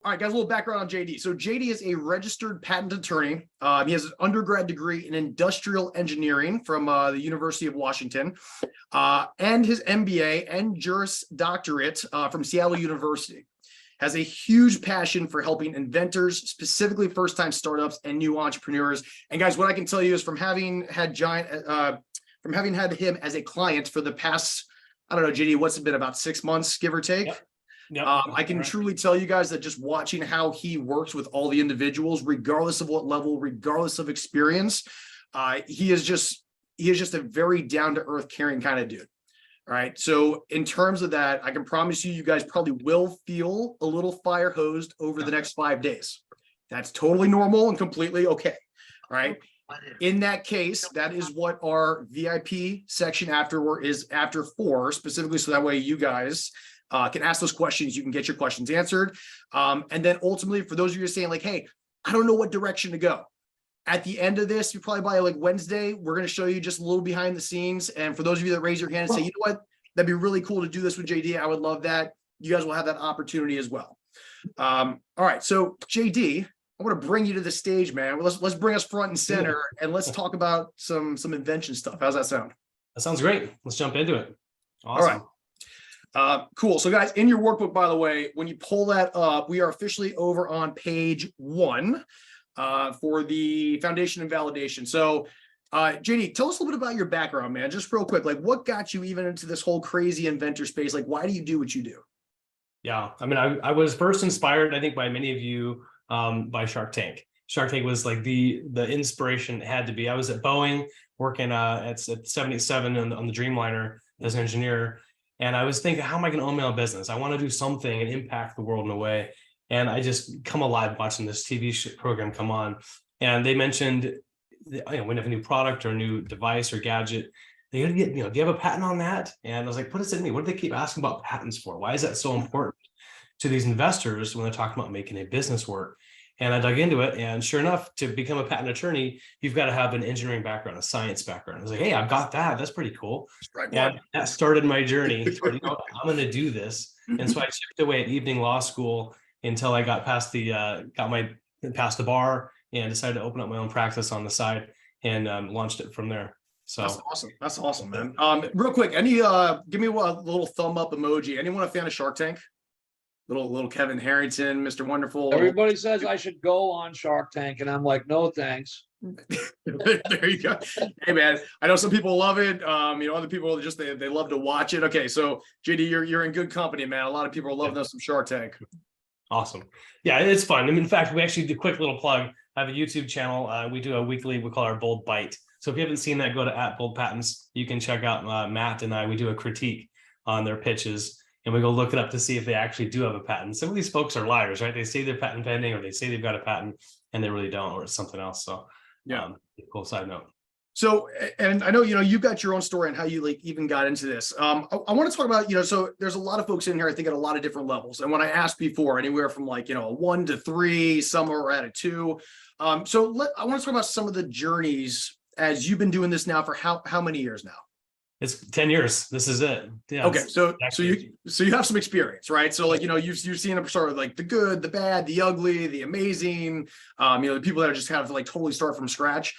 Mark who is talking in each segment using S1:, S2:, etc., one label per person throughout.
S1: All right, guys, a little background on JD. So JD is a registered patent attorney. He has an undergrad degree in industrial engineering from the University of Washington, and his MBA and Juris Doctorate from Seattle University. Has a huge passion for helping inventors, specifically first-time startups and new entrepreneurs. And guys, what I can tell you is from having had him as a client for the past, I don't know, JD, what's it been, about 6 months, give or take?
S2: Yep. Yep.
S1: I can truly tell you guys that just watching how he works with all the individuals, regardless of what level, regardless of experience, he is just a very down-to-earth, caring kind of dude. All right. So in terms of that, I can promise you, you guys probably will feel a little fire hosed over the next 5 days. That's totally normal and completely okay. All right. In that case, that is what our VIP section afterward is after 4, specifically, so that way you guys can ask those questions. You can get your questions answered. And then ultimately, for those of you saying like, hey, I don't know what direction to go. At the end of this, you probably by like Wednesday, we're going to show you just a little behind the scenes. And for those of you that raise your hand and say, you know what, that'd be really cool to do this with JD, I would love that. You guys will have that opportunity as well. All right. So JD, I want to bring you to the stage, man. Let's bring us front and center and let's talk about some invention stuff. How's that sound?
S2: That sounds great. Let's jump into it. Awesome.
S1: All right. Cool. So guys, in your workbook, by the way, when you pull that up, we are officially over on page 1 for the foundation and validation. So JD, tell us a little bit about your background, man, just real quick. Like what got you even into this whole crazy inventor space? Like, why do you do what you do?
S2: Yeah. I mean, I was first inspired, I think, by many of you by Shark Tank. Shark Tank was like the inspiration it had to be. I was at Boeing working at 77 on the Dreamliner as an engineer. And I was thinking, how am I going to own my own business? I want to do something and impact the world in a way. And I just come alive watching this TV program come on. And they mentioned, when you have a new product or a new device or gadget, they gotta get, do you have a patent on that? And I was like, what does it mean? What do they keep asking about patents for? Why is that so important to these investors when they're talking about making a business work? And I dug into it, and sure enough, to become a patent attorney, you've got to have an engineering background, a science background. I was like, hey, I've got that. That's pretty cool.
S1: Right,
S2: and that started my journey. I'm going to do this. And so I chipped away at evening law school until I got past the bar and decided to open up my own practice on the side and launched it from there. So
S1: that's awesome. That's awesome, man. Real quick, give me a little thumb up emoji. Anyone a fan of Shark Tank? Little Kevin Harrington, Mr. Wonderful.
S3: Everybody says I should go on Shark Tank, and I'm like, no, thanks.
S1: There you go. Hey, man, I know some people love it. Other people just they love to watch it. Okay, so JD, you're in good company, man. A lot of people are loving us some Shark Tank.
S2: Awesome. Yeah, it's fun. I mean, in fact, we actually do a quick little plug. I have a YouTube channel. We do a weekly, we call our Bold Bite. So if you haven't seen that, go to @BoldPatents. You can check out Matt and I. We do a critique on their pitches. And we go look it up to see if they actually do have a patent. Some of these folks are liars, right? They say they're patent pending, or they say they've got a patent and they really don't, or it's something else. So yeah, cool side note.
S1: So, and I know, you've got your own story on how you even got into this. I want to talk about, so there's a lot of folks in here, I think at a lot of different levels. And when I asked before, anywhere from a 1 to 3, some are at a 2. I want to talk about some of the journeys as you've been doing this now for how many years now?
S2: It's 10 years. This is it. Yeah.
S1: Okay. So you have some experience, right? So you've seen them sort of like the good, the bad, the ugly, the amazing, the people that are just kind of totally start from scratch.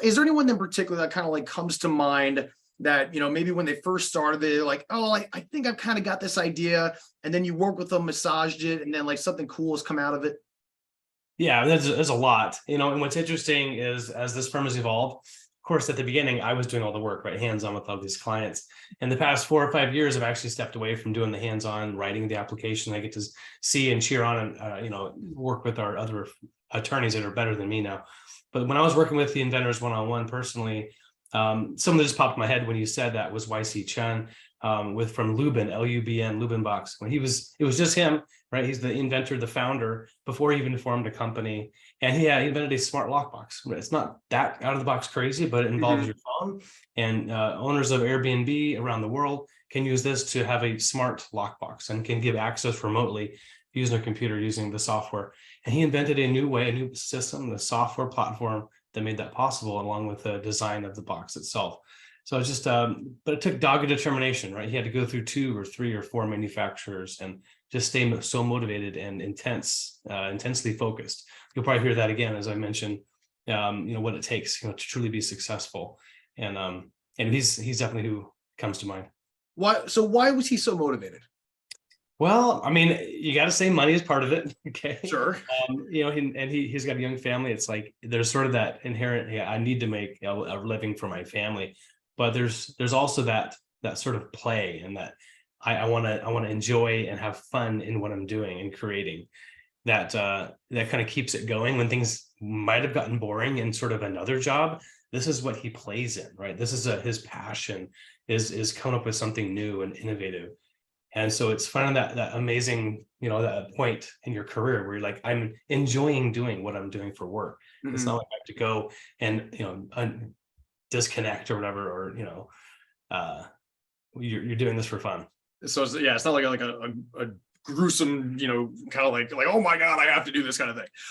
S1: Is there anyone in particular that kind of comes to mind that, maybe when they first started, they're like, oh, I think I've kind of got this idea. And then you work with them, massaged it, and then something cool has come out of it?
S2: Yeah, there's a lot, and what's interesting is as this firm has evolved, of course, at the beginning, I was doing all the work, right, hands-on with all these clients. In the past 4 or 5 years, I've actually stepped away from doing the hands-on, writing the application. I get to see and cheer on and, work with our other attorneys that are better than me now. But when I was working with the Inventors one-on-one personally, something that just popped in my head when you said that was YC Chen from Lubin, L-U-B-N, Lubin Box. When it was just him, right? He's the inventor, the founder, before he even formed a company. And he invented a smart lockbox. It's not that out of the box crazy, but it involves your phone. And owners of Airbnb around the world can use this to have a smart lockbox and can give access remotely using their computer, using the software. And he invented a new way, a new system, the software platform that made that possible, along with the design of the box itself. So it's just, but it took dogged determination, right? He had to go through 2 or 3 or 4 manufacturers and just stay so motivated and intensely focused. You'll probably hear that again, as I mentioned, what it takes, to truly be successful. And he's definitely who comes to mind.
S1: Why was he so motivated?
S2: Well, I mean, you got to say money is part of it. Okay.
S1: Sure.
S2: He's got a young family. It's like, there's sort of that inherent, I need to make a living for my family, but there's also that sort of play, and that I want to enjoy and have fun in what I'm doing and creating. That kind of keeps it going when things might have gotten boring in sort of another job. This is what he plays in, right? This is his passion is coming up with something new and innovative. And so it's finding that amazing, that point in your career where you're like, I'm enjoying doing what I'm doing for work.
S1: Mm-hmm.
S2: It's not like I have to go and disconnect or whatever, or you're doing this for fun.
S1: So it's not like a gruesome, kind of like, oh my God, I have to do this kind of thing.